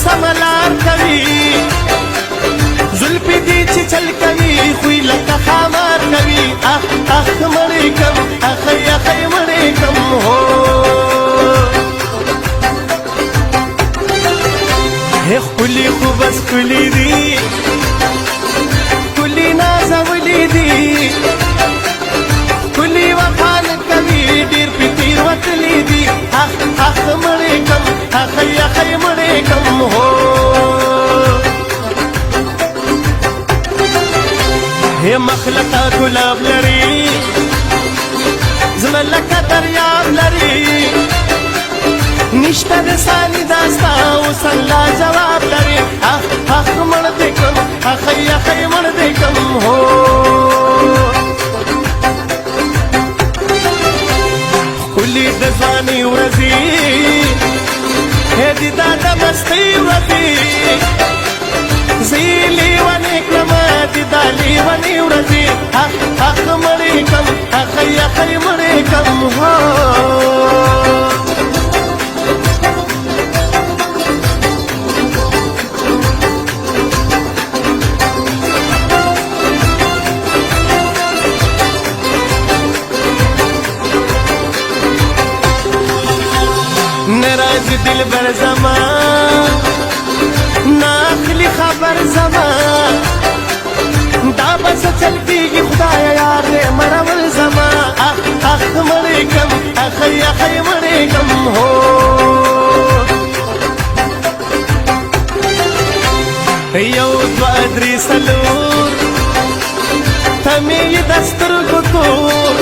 سملار کوي زلفې دې چې چل کوي خوی لکه خامار کوي اخ اخ مړې کم اخی اخی مړې کم هو هې ښکلي خو بس ښکلي دي ښکلي نازولي دي ښکلي وفا نه کوي ډېر پې تېروتلي دي اخ اخ مړې کم اخی اخی مړې کم هو هې مخلقه ګلاب لري زړه لکه دریاب لري نشته د سالي داستا اوس الله جواب لري اخ اخ مړ دې کم اخی اخی مړ دې کم هو ښکلي د ځوانۍ ورځې هې دې دا د مستۍ ورځې زه یې لیونې کړمه دې دا لیونې ورځې اخ اخ مړې کم اخی اخی مړې کم هو نراج دل بر زمان ناخلی خبر زمان دا بس چل کیږي خدایا یار دې مرول زمان اخ اخ مړې کم اخی اخی مړې کم هو یو دوه درې څلور ته مې یې د سترګو تور